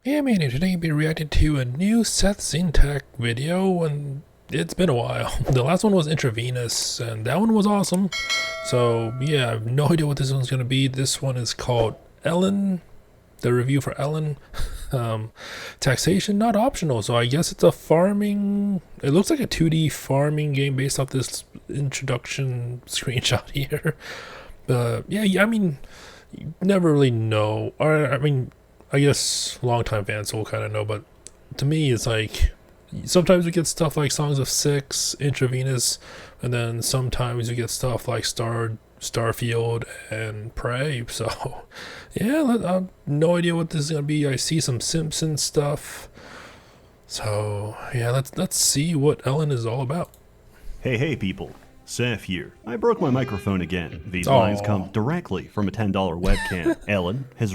Yeah, man, today I'll be reacting to a new Seth Zintak video, and it's been a while. The last one was Intravenous, and that one was awesome. So, yeah, I have no idea what this one's gonna be. This one is called Elin, the review for Elin. Um, Taxation not optional, so I guess it's a farming. It looks like a 2D farming game based off this introduction screenshot here. Yeah, I mean, you never really know. Or, I mean, I guess longtime fans will kind of know, but to me, it's like sometimes we get stuff like Songs of Six, Intravenous, and then sometimes we get stuff like Starfield, and Prey. So, yeah, I have no idea what this is gonna be. I see some Simpsons stuff. So, yeah, let's see what Ellen is all about. Hey people, Seth here. I broke my microphone again. These Aw. lines come directly from a $10 webcam. Ellen has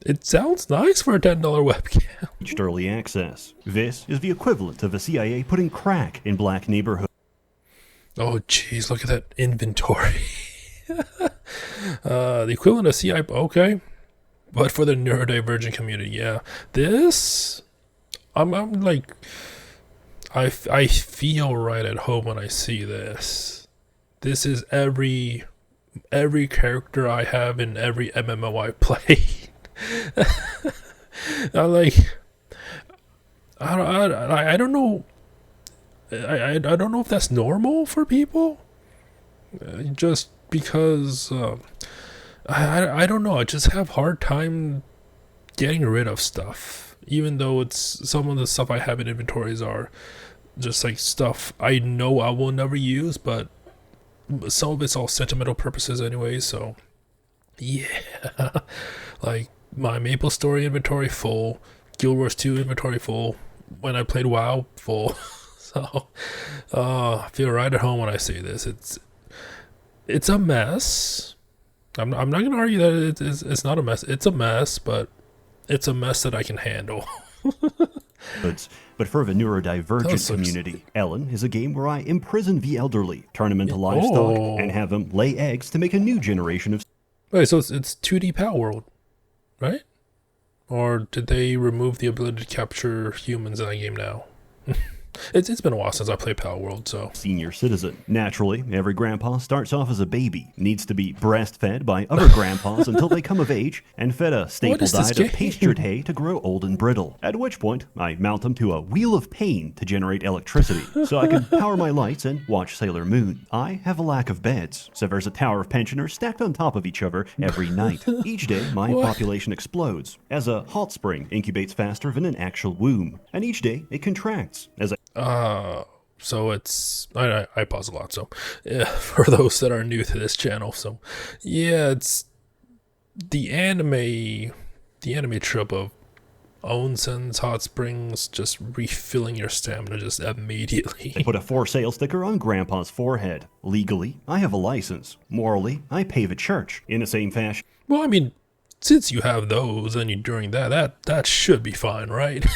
It sounds nice for a $10 webcam. reached early access. This is the equivalent of the CIA putting crack in black neighborhoods. Oh, jeez, look at that inventory. The equivalent of CI. Okay, but for the neurodivergent community, yeah. This, I'm like, I feel right at home when I see this. This is every character I have in every MMO I play. I'm like, I don't know. I don't know if that's normal for people. Just because I don't know. I just have hard time getting rid of stuff, even though it's some of the stuff I have in inventories are just like stuff I know I will never use, but some of it's all sentimental purposes anyway. So yeah, like my Maple Story inventory full, Guild Wars 2 inventory full. When I played WoW, full. So I feel right at home when I say this. It's a mess. I'm not gonna argue that it's not a mess. It's a mess, but it's a mess that I can handle. But for the neurodivergent so community, Ellen is a game where I imprison the elderly, turn them into livestock, Oh. and have them lay eggs to make a new generation of Wait, so it's 2D Pal World, right? Or did they remove the ability to capture humans in that game now? It's been a while since I played Pal World, so senior citizen. Naturally, every grandpa starts off as a baby, needs to be breastfed by other grandpas until they come of age, and fed a staple is this diet of game? pastured hay to grow old and brittle. At which point, I mount them to a wheel of pain to generate electricity, so I can power my lights and watch Sailor Moon. I have a lack of beds, so there's a tower of pensioners stacked on top of each other every night. Each day, my What? population explodes, as a hot spring incubates faster than an actual womb, and each day it contracts, as so it's I pause a lot. So yeah, for those that are new to this channel, so yeah, it's the anime trope of onsens, hot springs, just refilling your stamina just immediately. They put a for sale sticker on Grandpa's forehead. Legally, I have a license. Morally, I pay the church. In the same fashion Well, I mean, since you have those and you're doing that should be fine, right?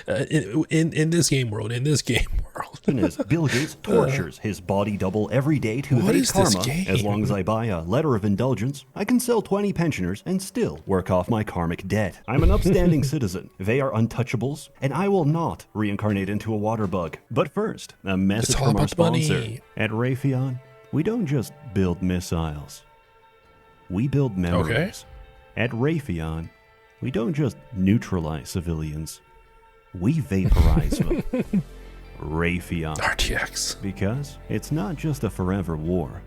In this game world, as Bill Gates tortures his body double every day to What evade is this karma. game? As long as I buy a letter of indulgence, I can sell 20 pensioners and still work off my karmic debt. I'm an upstanding citizen. They are untouchables, and I will not reincarnate into a water bug. But first, a message all from our about money. sponsor. At Raytheon, we don't just build missiles. We build memories. Okay. At Raytheon, we don't just neutralize civilians. We vaporize them. Raytheon. RTX. Because it's not just a forever war,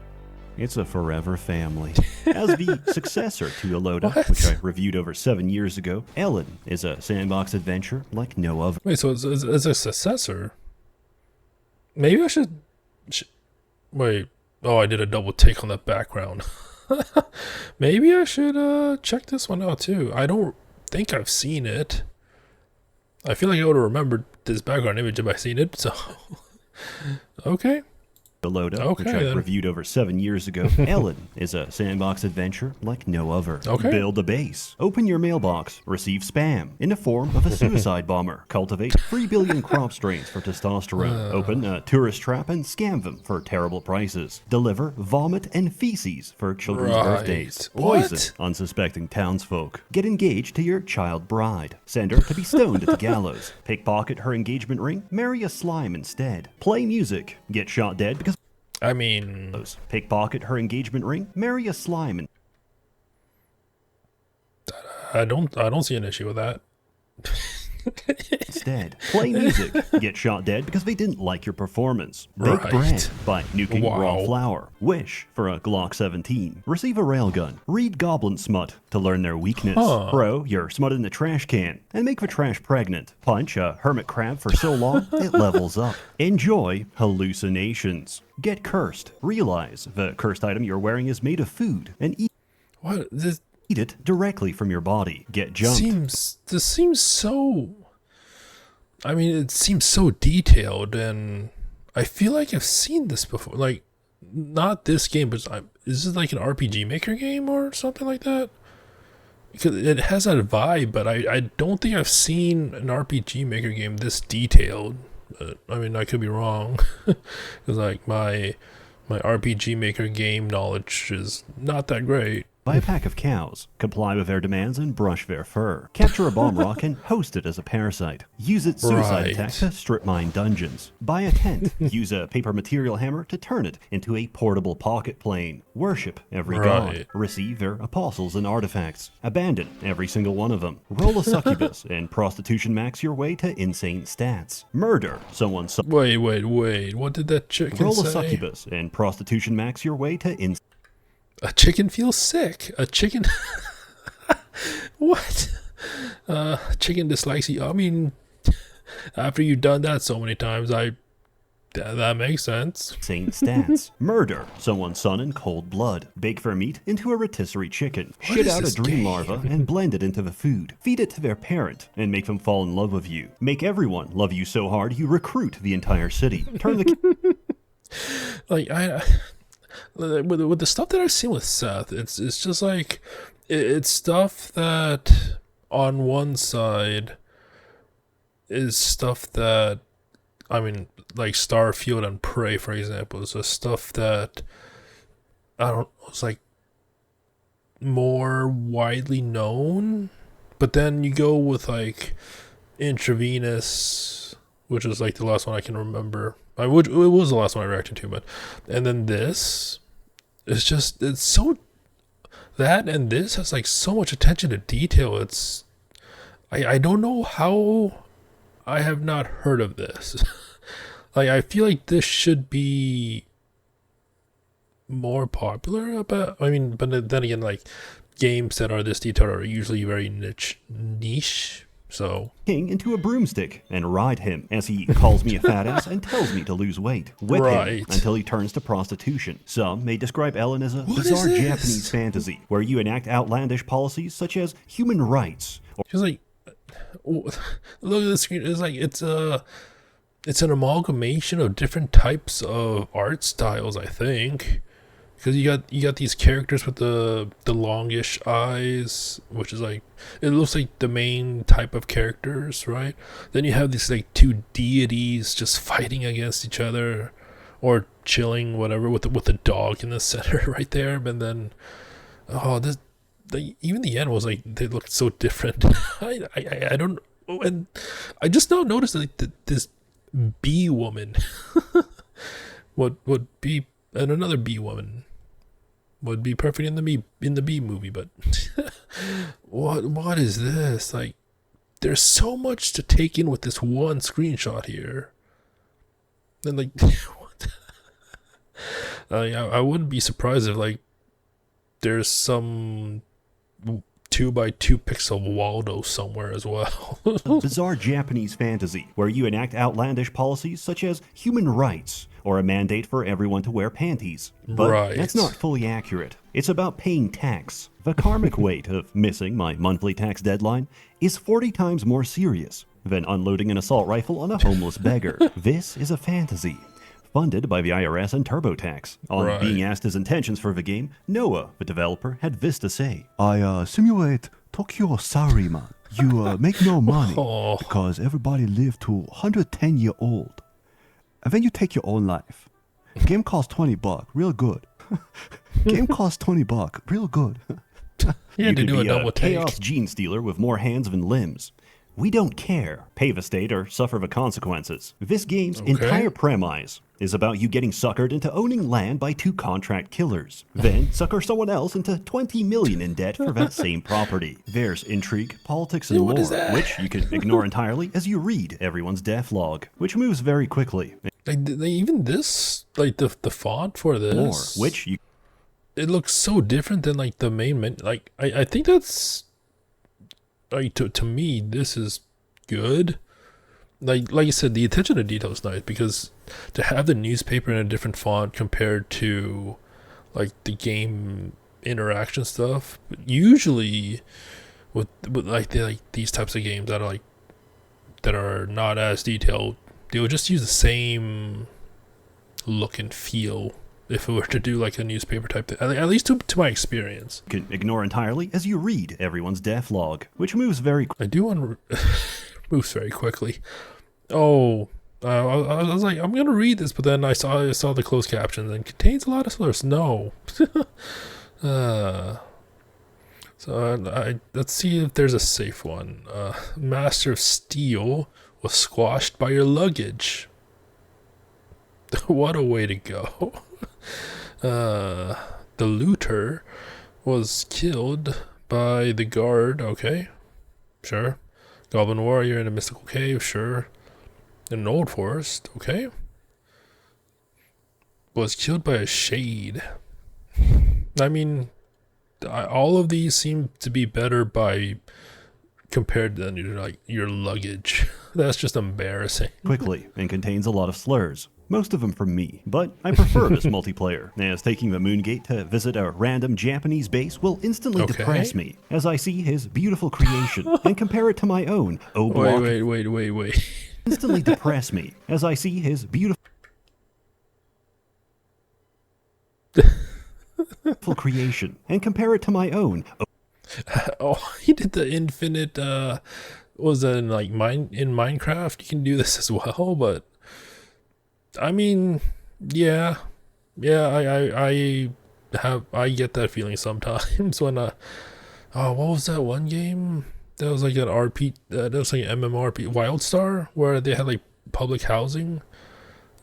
it's a forever family. As the successor to Eloda, What? which I reviewed over 7 years ago, Elin is a sandbox adventure like no other. Wait, so as a successor, maybe I should wait. Oh, I did a double take on that background. Maybe I should check this one out too. I don't think I've seen it. I feel like I would have remembered this background image if I seen it. So okay, Loda, which I reviewed over 7 years ago. Elin is a sandbox adventure like no other. Build a base. Open your mailbox. Receive spam in the form of a suicide bomber. Cultivate 3 billion crop strains for testosterone. Open a tourist trap and scam them for terrible prices. Deliver vomit and feces for children's birthdays. Poison unsuspecting townsfolk. Get engaged to your child bride. Send her to be stoned at the gallows. Pickpocket her engagement ring. Marry a slime instead. Play music. Get shot dead because pickpocket her engagement ring, marry a slime, and I don't see an issue with that. instead, play music, get shot dead because they didn't like your performance. Bake bread by nuking raw flour. Wish for a Glock 17. Receive a railgun. Read Goblin Smut to learn their weakness. Throw your smut in the trash can and make the trash pregnant. Punch a hermit crab for so long it levels up. Enjoy hallucinations. Get cursed. Realize the cursed item you're wearing is made of food and eat. Eat it directly from your body. Get jumped. This seems so... I mean, it seems so detailed, and I feel like I've seen this before. Like, not this game, but is this like an RPG Maker game or something like that? Because it has that vibe, but I don't think I've seen an RPG Maker game this detailed. I mean, I could be wrong. Because, like, my RPG Maker game knowledge is not that great. Buy a pack of cows, comply with their demands, and brush their fur. Capture a bomb rock and host it as a parasite. Use its suicide attack to strip mine dungeons. Buy a tent. Use a paper material hammer to turn it into a portable pocket plane. Worship every god. Receive their apostles and artifacts. Abandon every single one of them. Roll a succubus and prostitution max your way to insane stats. Murder someone. Wait. What did that chicken say? Roll a succubus and prostitution max your way to insane. A chicken feels sick. A chicken... What? Chicken dislikes you. I mean, after you've done that so many times, that makes sense. Insane stats. Murder someone's son in cold blood. Bake their meat into a rotisserie chicken. Shit out a dream larva and blend it into the food. Feed it to their parent and make them fall in love with you. Make everyone love you so hard you recruit the entire city. Turn the... Like, with the stuff that I've seen with Seth, it's just like it's stuff that on one side is stuff that, I mean, like Starfield and Prey, for example, is just stuff that it's like more widely known. But then you go with like Intravenous, which is like the last one I can remember. It was the last one I reacted to, but and then this is just, it's so, that and this has like so much attention to detail. It's I don't know how I have not heard of this. Like, I feel like this should be more popular, but then again, like, games that are this detailed are usually very niche. So, king into a broomstick and ride him as he calls me a fat ass and tells me to lose weight. Whip him until he turns to prostitution. Some may describe Elin as a bizarre Japanese fantasy where you enact outlandish policies such as human rights. She's like, look at the screen. It's like it's an amalgamation of different types of art styles, I think. Because you got these characters with the longish eyes, which is like, it looks like the main type of characters, right? Then you have these like two deities just fighting against each other, or chilling, whatever, with the dog in the center right there. And then, even the end was like, they looked so different. I don't, and I just now noticed that this bee woman would be, and another bee woman would be perfect in the bee movie, but what is this? Like, there's so much to take in with this one screenshot here. And like, I wouldn't be surprised if like there's some 2x2 pixel Waldo somewhere as well. A bizarre Japanese fantasy where you enact outlandish policies such as human rights or a mandate for everyone to wear panties. But that's not fully accurate. It's about paying tax. The karmic weight of missing my monthly tax deadline is 40 times more serious than unloading an assault rifle on a homeless beggar. This is a fantasy. funded by the IRS and TurboTax. On Right. being asked his intentions for the game, Noah, the developer, had this to say. I simulate Tokyo Sarima. You make no money Oh. because everybody live to 110-year-old. And then you take your own life. Game costs $20, real good. Game costs $20, real good. He had to You could do a be double take. chaos gene stealer with more hands than limbs. We don't care. Pay the state or suffer the consequences. This game's entire premise is about you getting suckered into owning land by 2 contract killers. Then sucker someone else into $20 million in debt for that same property. There's intrigue, politics, and What more, is that? which you can ignore entirely as you read everyone's death log, which moves very quickly. Even this, like the font for this, More, which you it looks so different than like the main menu. Like I think that's like to me this is good. Like you said, the attention to detail is nice because to have the newspaper in a different font compared to like the game interaction stuff. Usually with these types of games that are not as detailed, they would just use the same look and feel if it were to do like a newspaper type thing, at least to my experience. can ignore entirely as you read everyone's death log, which moves very I do want to moves very quickly. Oh, I was like, I'm gonna read this, but then I saw the closed captions and contains a lot of slurs. No. So let's see if there's a safe one. Master of Steel was squashed by your luggage. What a way to go. The looter was killed by the guard. Okay, sure. Goblin warrior in a mystical cave. Sure. In an old forest. Okay. Was killed by a shade. I mean, all of these seem to be better by compared to like your luggage. That's just embarrassing. quickly and contains a lot of slurs. Most of them from me, but I prefer this multiplayer, as taking the Moongate to visit a random Japanese base will instantly Okay. depress me, as I see his beautiful creation and compare it to my own. O-Block Wait. instantly depress me, as I see his beautiful creation and compare it to my own. Oh, he did the infinite. Was that in like in Minecraft? You can do this as well, but I mean, yeah. I get that feeling sometimes when oh, what was that one game? That was like an RP. That was like an MMORP, WildStar, where they had like public housing.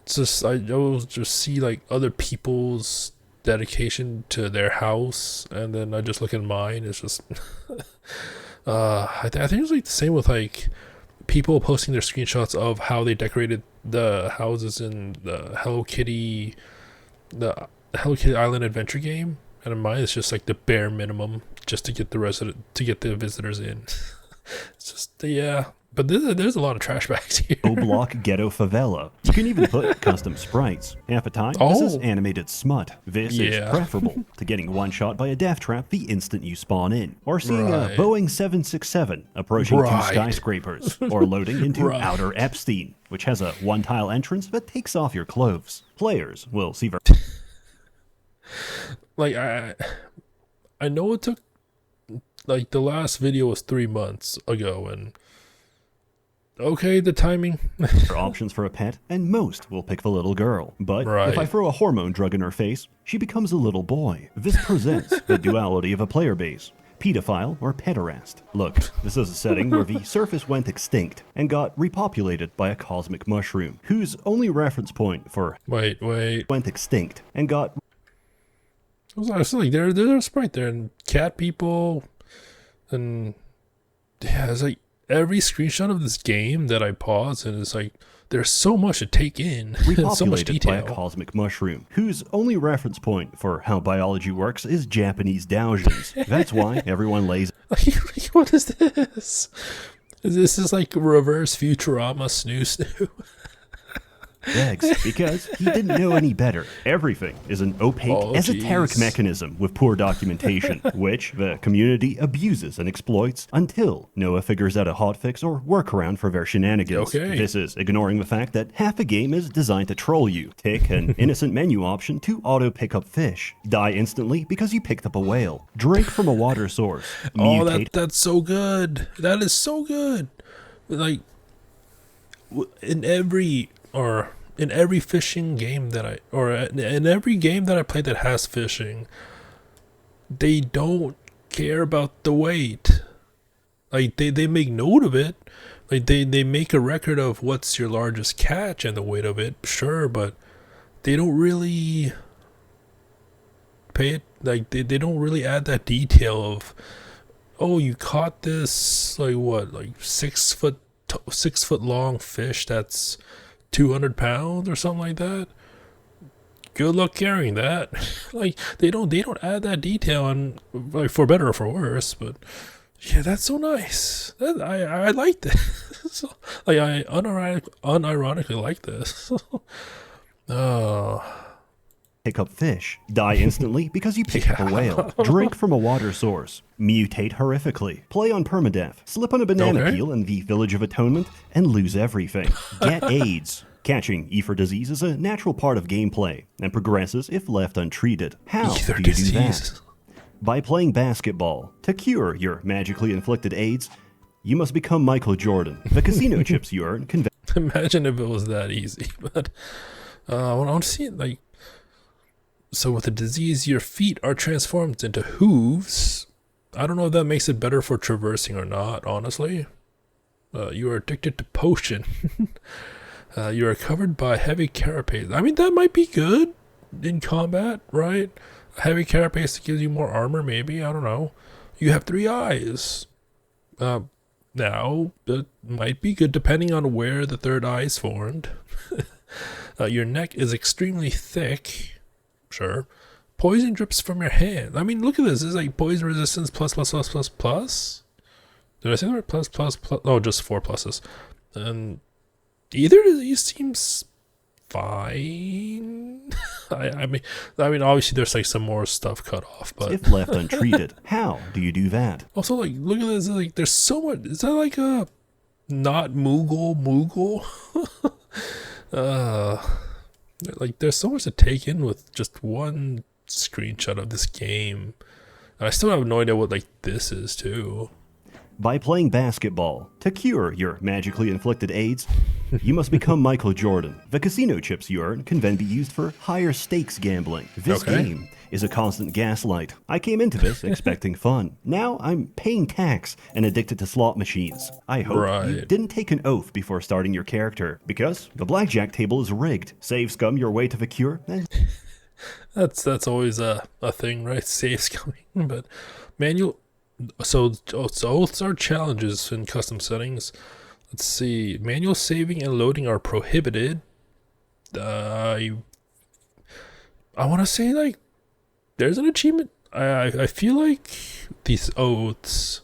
It's just I always just see like other people's dedication to their house, and then I just look at mine. It's just I think it's like the same with like people posting their screenshots of how they decorated the houses in the Hello Kitty Island adventure game, and in mine it's just like the bare minimum just to get the visitors in. It's just yeah. But there's a lot of trash bags here. O-Block Ghetto Favela. You can even put custom sprites. Half the time, this is animated smut. This is preferable to getting one-shot by a death trap the instant you spawn in, or seeing a Boeing 767 approaching 2 skyscrapers, or loading into Outer Epstein, which has a one-tile entrance that takes off your clothes. Players will see their... Like, I know it took, like, the last video was 3 months ago, and okay, the timing. options for a pet, and most will pick the little girl. But if I throw a hormone drug in her face, she becomes a little boy. This presents the duality of a player base. Pedophile or pederast. Look, this is a setting where the surface went extinct and got repopulated by a cosmic mushroom, whose only reference point for went extinct and got... I was like, there's a sprite there, and cat people, and yeah, it's like every screenshot of this game that I pause, and it's like there's so much to take in, so much detail. By a cosmic mushroom, whose only reference point for how biology works is Japanese doujins. That's why everyone lays... What is this? This is like reverse Futurama snoo. begs because he didn't know any better. Everything is an opaque, Oh, esoteric jeez. mechanism with poor documentation, which the community abuses and exploits until Noah figures out a hotfix or workaround for their shenanigans. Okay. This is ignoring the fact that half a game is designed to troll you. Tick an innocent menu option to auto pick up fish. Die instantly because you picked up a whale. Drink from a water source. Oh, Mutate that's so good. That is so good. Like in every fishing game that in every game that I play that has fishing, they don't care about the weight. Like they make note of it. Like they make a record of what's your largest catch and the weight of it, sure, but they don't really pay it. Like they don't really add that detail of, oh, you caught this like what, like 6 foot long fish that's 200 pounds or something like that. Good luck carrying that. Like they don't add that detail, and like for better or for worse. But yeah, that's so nice. I like this. Like I unironically like this. Oh. pick up fish. Die instantly because you picked up a whale. Drink from a water source. Mutate horrifically. Play on permadeath. Slip on a banana peel in the Village of Atonement and lose everything. Get AIDS. Catching ether disease is a natural part of gameplay and progresses if left untreated. How do you do that? By playing basketball. To cure your magically inflicted AIDS, you must become Michael Jordan. The casino chips you earn convey. Imagine if it was that easy. But I want to see it like. So with the disease, your feet are transformed into hooves. I don't know if that makes it better for traversing or not, honestly. You are addicted to potion. You are covered by heavy carapace. I mean, that might be good in combat, right? A heavy carapace gives you more armor, maybe. I don't know. You have 3 eyes. Now, that might be good depending on where the 3rd eye is formed. Your neck is extremely thick. Sure. Poison drips from your hand. I mean, look at this. It's like poison resistance plus. Did I say that right? Plus. Oh, just 4 pluses. And either of these seems fine. I mean, obviously there's like some more stuff cut off, but if left untreated, how do you do that? Also, like, look at this. Like, there's so much. Is that like a not Moogle? Like, there's so much to take in with just one screenshot of this game. And I still have no idea what like this is too. By playing basketball. To cure your magically inflicted AIDS, you must become Michael Jordan. The casino chips you earn can then be used for higher stakes gambling. This game is a constant gaslight. I came into this expecting fun. Now I'm paying tax and addicted to slot machines. I hope you didn't take an oath before starting your character, because the blackjack table is rigged. Save scum your way to the cure. That's always a thing, right? Save scumming. But manual. So oaths are challenges in custom settings. Let's see. Manual saving and loading are prohibited. I want to say like there's an achievement. I feel like these oaths.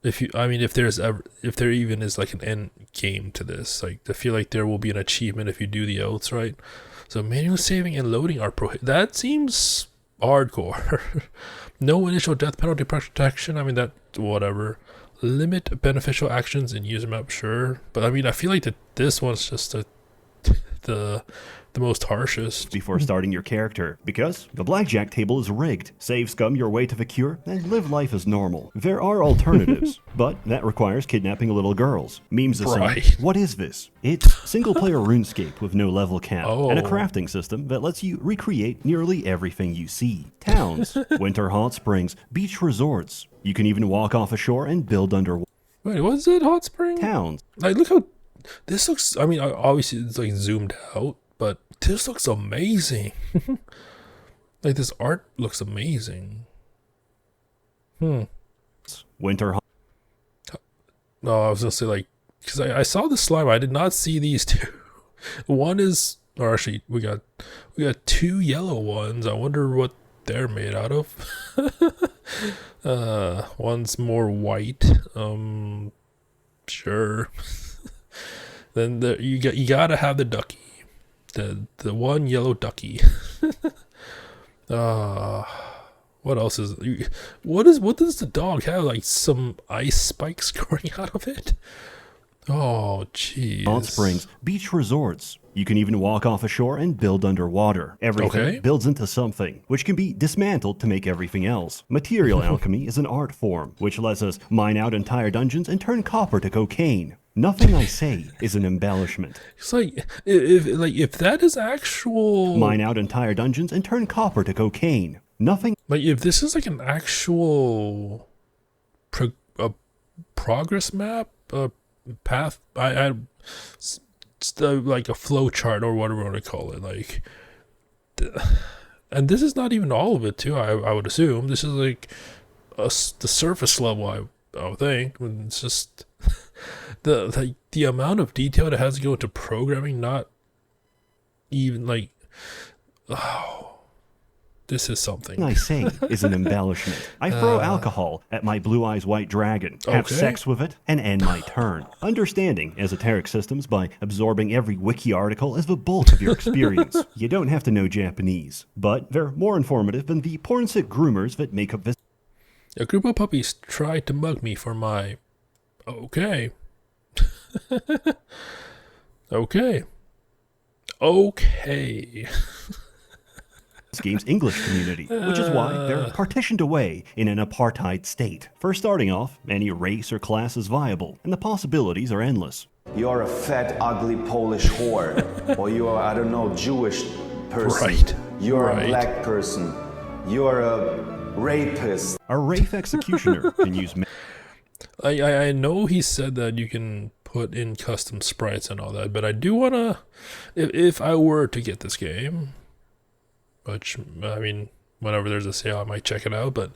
If there even is like an end game to this, like I feel like there will be an achievement if you do the oaths right. So manual saving and loading are prohibited. That seems hardcore. No initial death penalty protection. I mean, that whatever. Limit beneficial actions in user map, sure. But I mean, I feel like that this one's just the most harshest. Before starting your character, because the blackjack table is rigged. Save scum your way to the cure and live life as normal. There are alternatives, but that requires kidnapping little girls. Memes aside, what is this? It's single-player RuneScape with no level cap and a crafting system that lets you recreate nearly everything you see. Towns, winter hot springs, beach resorts. You can even walk off a shore and build underwater. Wait, what's it? Hot spring? Towns. Like, look how this looks. I mean, obviously it's like zoomed out, but this looks amazing. Like, this art looks amazing. Winter hot. No, I was gonna say, like, because I saw the slime. I did not see these two. One is, or actually, we got 2 yellow ones. I wonder what they're made out of. One's more white. Sure. Then you gotta have the ducky. the one yellow ducky. What else is what does the dog have? Like some ice spikes growing out of it? Oh, jeez. Hot springs, beach resorts. You can even walk off a shore and build underwater. Everything builds into something, which can be dismantled to make everything else. Material alchemy is an art form, which lets us mine out entire dungeons and turn copper to cocaine. Nothing I say is an embellishment. It's like if that is actual mine out entire dungeons and turn copper to cocaine. Nothing. Like if this is like an actual progress map, path, like a flow chart or whatever you want to call it, like, and this is not even all of it too. I would assume this is like the surface level. I would think it's just the amount of detail that has to go into programming. Not even like, oh. This is something. I say is an embellishment. I throw alcohol at my blue eyes white dragon, have sex with it, and end my turn. Understanding esoteric systems by absorbing every wiki article is the bulk of your experience. You don't have to know Japanese, but they're more informative than the porn-sick groomers that make up this. A group of puppies tried to mug me for my... Okay. Okay. Game's English community, which is why they're partitioned away in an apartheid state. First starting off, any race or class is viable, and the possibilities are endless. You're a fat, ugly Polish whore, or you are, I don't know, Jewish person. Right. You're a black person. You're a rapist. A rape executioner can use... I know he said that you can put in custom sprites and all that, but I do want to... If I were to get this game... Which, I mean, whenever there's a sale, I might check it out. But,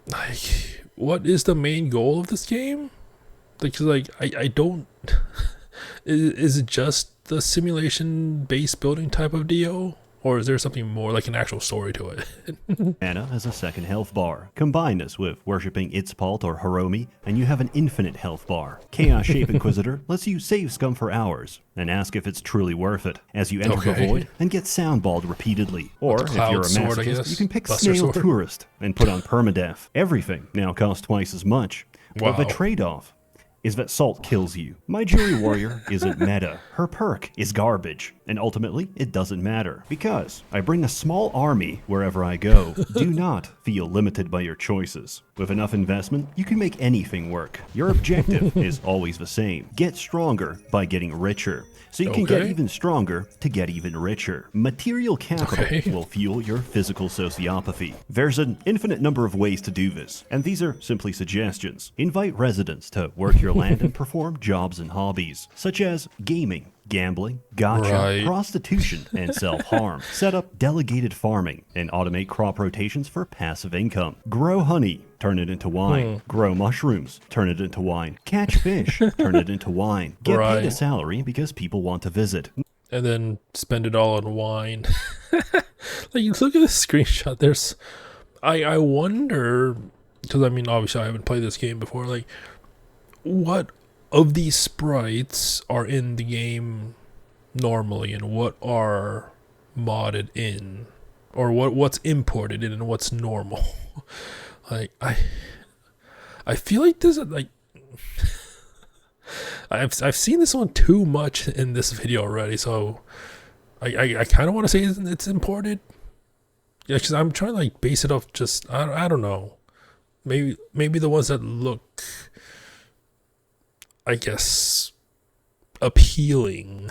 like, what is the main goal of this game? Like, I don't... is it just the simulation-based building type of deal? Or is there something more, like an actual story to it? Mana has a second health bar. Combine this with worshipping Itzpalt or Hiromi, and you have an infinite health bar. Chaos Shape Inquisitor lets you save scum for hours, and ask if it's truly worth it, as you enter the void and get soundballed repeatedly. Or, if you're a masochist, you can pick Snail Tourist and put on permadeath. Everything now costs twice as much. Wow. But the trade-off is that salt kills you. My Jury Warrior isn't meta. Her perk is garbage. And ultimately, it doesn't matter. Because I bring a small army wherever I go. Do not feel limited by your choices. With enough investment, you can make anything work. Your objective is always the same. Get stronger by getting richer. So you can get even stronger to get even richer. Material capital will fuel your physical sociopathy. There's an infinite number of ways to do this, and these are simply suggestions. Invite residents to work your land and perform jobs and hobbies, such as gaming, gambling, gacha, prostitution, and self-harm. Set up delegated farming and automate crop rotations for passive income. Grow honey, turn it into wine. Grow mushrooms, turn it into wine. Catch fish, turn it into wine. Get paid a salary because people want to visit. And then spend it all on wine. Like, you look at this screenshot, there's... I wonder, because I mean, obviously I haven't played this game before, like, what of these sprites are in the game normally and what are modded in, or what's imported in and what's normal. Like, I feel like this is like I've seen this one too much in this video already, so I kind of want to say it's imported. Yeah, because I'm trying to like base it off just I don't know, maybe the ones that look, I guess, appealing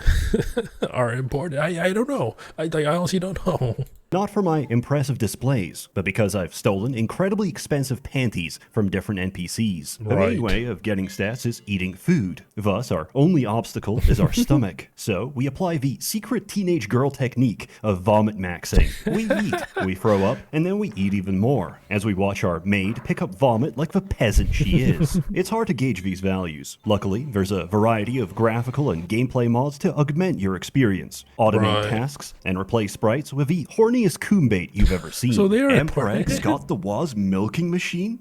are imported. I don't know. I honestly don't know. Not for my impressive displays, but because I've stolen incredibly expensive panties from different NPCs. The main way of getting stats is eating food. Thus, our only obstacle is our stomach. So, we apply the secret teenage girl technique of vomit maxing. We eat, we throw up, and then we eat even more, as we watch our maid pick up vomit like the peasant she is. It's hard to gauge these values. Luckily, there's a variety of graphical and gameplay mods to augment your experience. Automate tasks, and replace sprites with the horniest combait you've ever seen. So they're Emperor's got the Waz milking machine?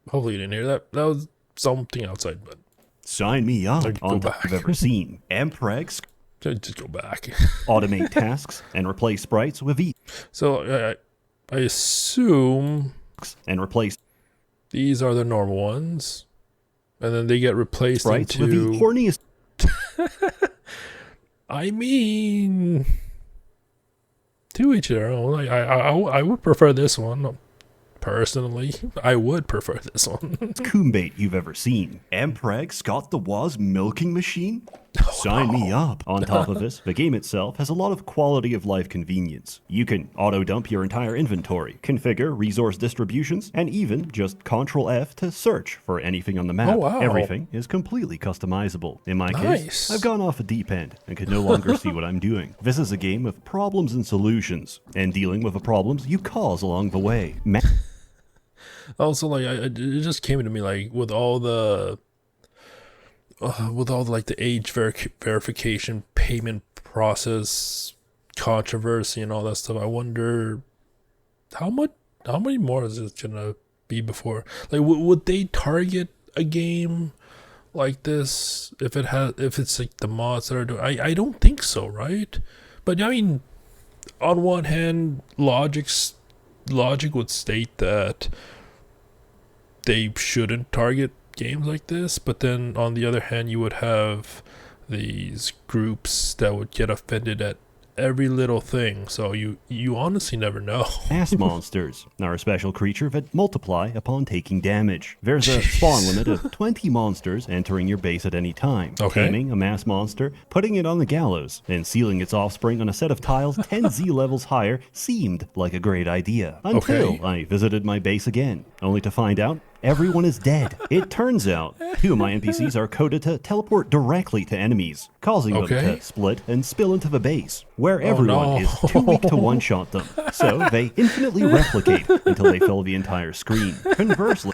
Hopefully you didn't hear that. That was something outside, but... Sign me up on top you've ever seen. Emprex. Just go back. automate tasks, and replace sprites with So I assume and replace these are the normal ones, and then they get replaced sprites with the into. horniest. I mean, to each their own. Like, I would prefer this one. Personally, I would prefer this one. Coombait you've ever seen. Ampreg Scott the Waz milking machine? Sign me up. On top of this, the game itself has a lot of quality of life convenience. You can auto-dump your entire inventory, configure resource distributions, and even just Control F to search for anything on the map. Oh, wow. Everything is completely customizable. In my Nice. case, I've gone off a deep end and can no longer see what I'm doing. This is a game of problems and solutions, and dealing with the problems you cause along the way. Also, like, it just came to me, like, with all the like the age verification payment process controversy and all that stuff. I wonder how many more is it gonna be before? Like, would they target a game like this if it's like the mods that are doing? I don't think so, right? But I mean, on one hand, logic would state that they shouldn't target games like this, but then on the other hand, you would have these groups that would get offended at every little thing. So you honestly never know. Mass monsters are a special creature that multiply upon taking damage. There's a spawn limit of 20 monsters entering your base at any time. Okay. Taming a mass monster, putting it on the gallows, and sealing its offspring on a set of tiles 10 Z levels higher seemed like a great idea. Until Okay. I visited my base again, only to find out everyone is dead. It turns out 2 of my NPCs are coded to teleport directly to enemies, causing them Okay. to split and spill into the base, where everyone no. is too weak to one-shot them. So they infinitely replicate until they fill the entire screen. Conversely,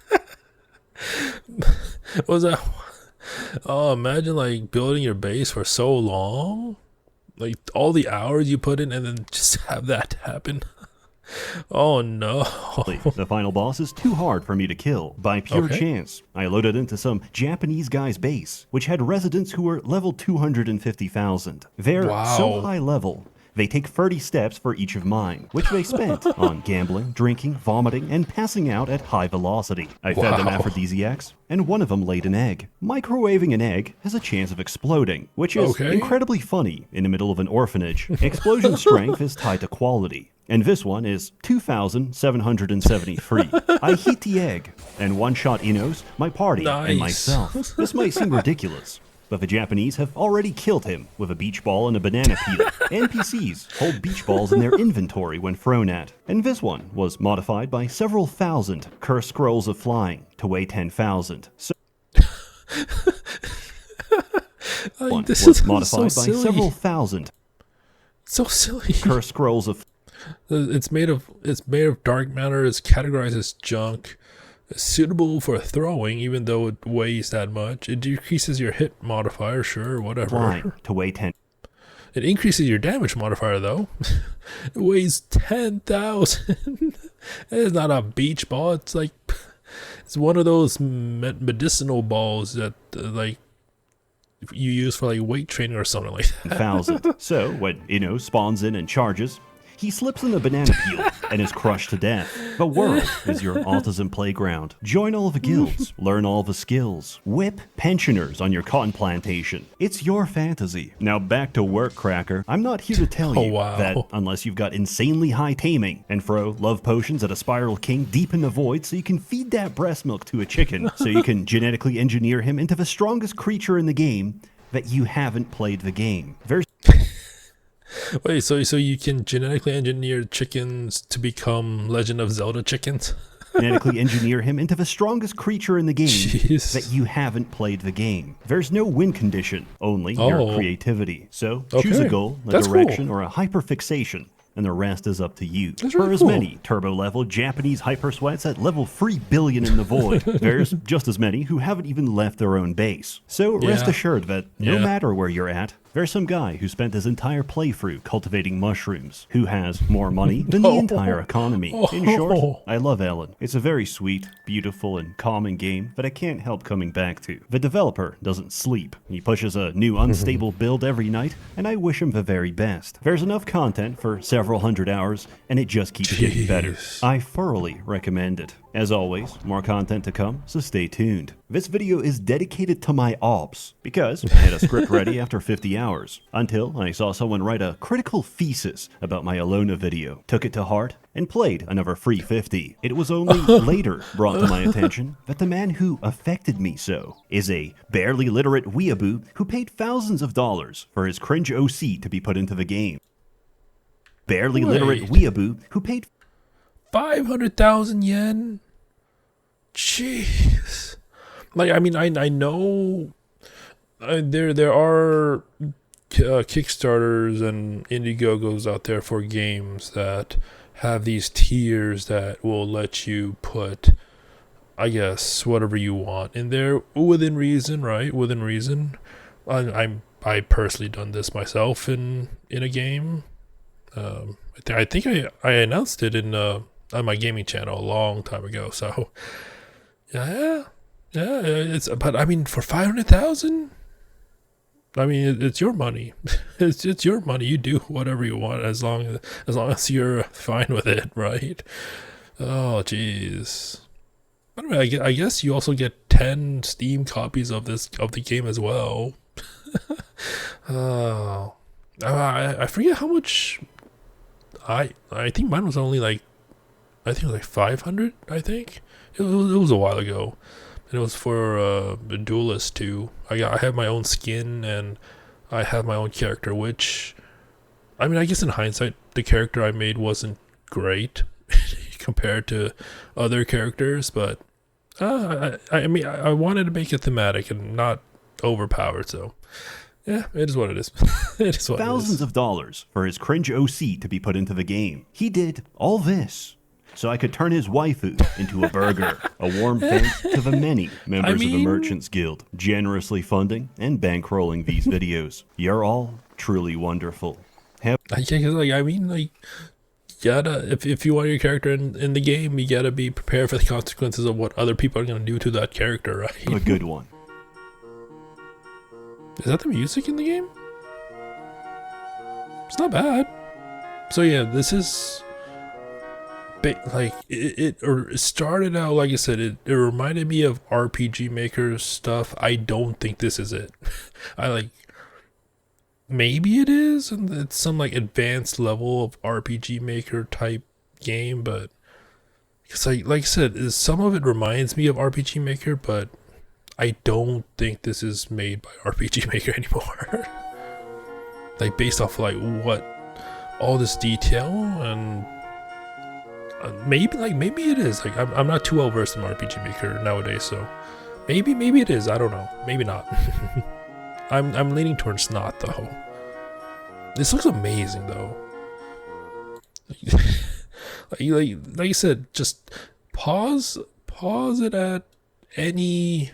Was that? Oh, imagine like building your base for so long, like all the hours you put in, and then just have that happen. Oh no. the final boss is too hard for me to kill. By pure Okay. chance, I loaded into some Japanese guy's base, which had residents who were level 250,000. They're so Wow. high level, they take 30 steps for each of mine, which they spent on gambling, drinking, vomiting, and passing out at high velocity. I fed them Wow. aphrodisiacs, and one of them laid an egg. Microwaving an egg has a chance of exploding, which is Okay. incredibly funny in the middle of an orphanage. Explosion strength is tied to quality. And this one is 2,773. I heat the egg and one-shot Inos, my party, and Nice. myself. This might seem ridiculous, but the Japanese have already killed him with a beach ball and a banana peel. NPCs hold beach balls in their inventory when thrown at. And this one was modified by several thousand cursed scrolls of flying to weigh 10,000. So one This was is modified so by silly. several thousand So silly. cursed scrolls of It's made of dark matter. It's categorized as junk. It's suitable for throwing, even though it weighs that much. It decreases your hit modifier, sure, whatever. flying to weigh 10. It increases your damage modifier, though. It weighs 10,000. It's not a beach ball. It's like, it's one of those medicinal balls that like you use for like weight training or something like that. 1,000. So when Ino spawns in and charges, he slips in a banana peel and is crushed to death. The world is your autism playground. Join all the guilds, learn all the skills, whip pensioners on your cotton plantation. It's your fantasy. Now back to work, Cracker. I'm not here to tell Oh, you wow. that unless you've got insanely high taming and throw love potions at a spiral king deep in the void so you can feed that breast milk to a chicken, so you can genetically engineer him into the strongest creature in the game, that you haven't played the game. There's Wait, so you can genetically engineer chickens to become Legend of Zelda chickens? genetically engineer him into the strongest creature in the game, Jeez. that you haven't played the game. There's no win condition, only your Oh. creativity. So choose a Okay. goal, a That's direction, cool. or a hyperfixation, and the rest is up to you. That's For really as cool. many turbo-level Japanese hypersweats at level 3 billion in the void, there's just as many who haven't even left their own base. So rest Yeah. assured that no Yeah. matter where you're at, There's some guy who spent his entire playthrough cultivating mushrooms, who has more money than the entire economy. In short, I love Elin. It's a very sweet, beautiful, and calming game that I can't help coming back to. The developer doesn't sleep. He pushes a new unstable build every night, and I wish him the very best. There's enough content for several hundred hours, and it just keeps getting better. I thoroughly recommend it. As always, more content to come, so stay tuned. This video is dedicated to my ops, because I had a script ready after 50 hours, until I saw someone write a critical thesis about my Alona video, took it to heart, and played another 350. It was only later brought to my attention that the man who affected me so is a barely literate weeaboo who paid thousands of dollars for his cringe OC to be put into the game. Barely literate weeaboo who paid 500,000 yen? Jeez. Like, I mean, I know there are Kickstarters and Indiegogos out there for games that have these tiers that will let you put, I guess, whatever you want in there within reason, right? Within reason. I personally done this myself in a game. I think I announced it on my gaming channel a long time ago. So yeah, but I mean, for 500,000, I mean, it's your money. it's your money. You do whatever you want as long as you're fine with it, right? Oh, jeez. Anyway, I guess you also get 10 Steam copies of the game as well. Oh, I forget how much. I think mine was only like, I think it was like 500. I think it was a while ago. And it was for the Duelist too. I have my own skin and I have my own character, which, I mean, I guess in hindsight, the character I made wasn't great compared to other characters, but I mean, I wanted to make it thematic and not overpowered, so yeah, it is what it is. It is what thousands it is. of dollars for his cringe OC to be put into the game. He did all this so I could turn his waifu into a burger. A warm thanks to the many members of the Merchants Guild, generously funding and bankrolling these videos. You're all truly wonderful. I mean, gotta, if you want your character in the game, you gotta be prepared for the consequences of what other people are gonna do to that character, right? A good one. Is that the music in the game? It's not bad. So yeah, this is like it started out, like I said, it reminded me of RPG Maker stuff. I don't think this is it. Maybe it is, and it's some like advanced level of RPG Maker type game, but because like I said, some of it reminds me of RPG Maker, but I don't think this is made by RPG Maker anymore. Like based off like what all this detail and maybe it is. Like I'm not too well versed in RPG Maker nowadays, so maybe it is. I don't know. Maybe not. I'm leaning towards not though. This looks amazing though. like I said, just pause it at any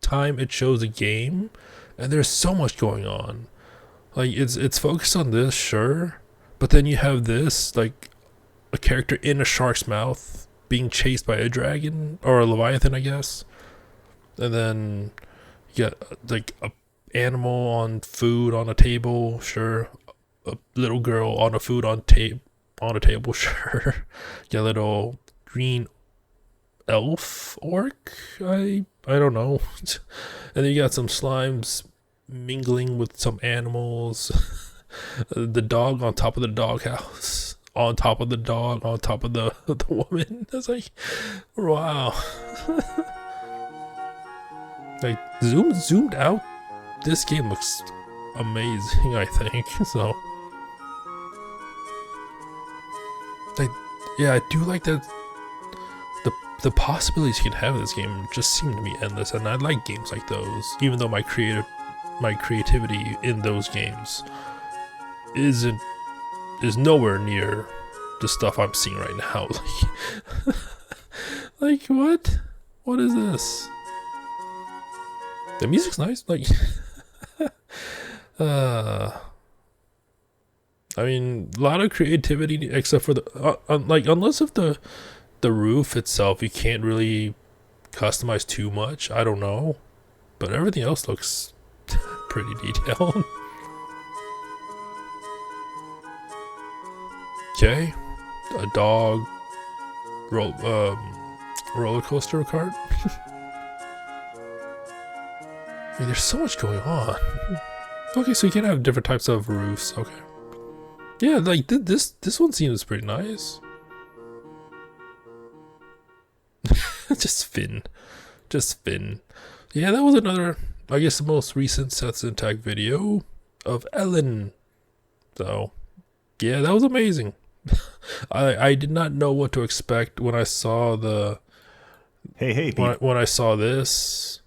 time it shows a game, and there's so much going on. Like it's focused on this, sure, but then you have this, like a character in a shark's mouth being chased by a dragon or a leviathan, I guess, and then you got like a animal on food on a table, sure, a little girl on a food on a table, sure, you got a little green elf orc, I don't know, and then you got some slimes mingling with some animals. The dog on top of the doghouse, on top of the dog, on top of the woman. That's like, wow. Like zoomed out, this game looks amazing, I think. So like, yeah, I do like that. The possibilities you can have in this game just seem to be endless, and I like games like those, even though my creativity in those games is nowhere near the stuff I'm seeing right now. Like what is this? The music's nice. Like I mean, a lot of creativity, except for the like, unless if the roof itself, you can't really customize too much. I don't know, but everything else looks pretty detailed. Okay, a dog roller coaster cart. I mean, there's so much going on. Okay, so you can have different types of roofs. Okay, yeah, like this one seems pretty nice. just Finn. Yeah, that was another, I guess, the most recent Sets in Tech video of Elin. So yeah, that was amazing. I did not know what to expect when I saw the Hey, people. when I saw this.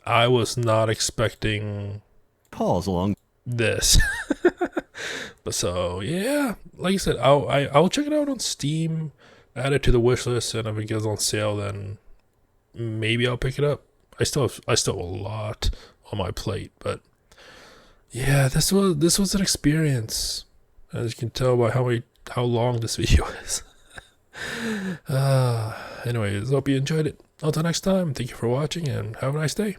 I was not expecting Pause along. this. But so yeah, like I said, I'll check it out on Steam, add it to the wish list, and if it goes on sale, then maybe I'll pick it up. I still have a lot on my plate, but yeah, this was an experience, as you can tell by how long this video is. Anyways, hope you enjoyed it. Until next time, thank you for watching and have a nice day.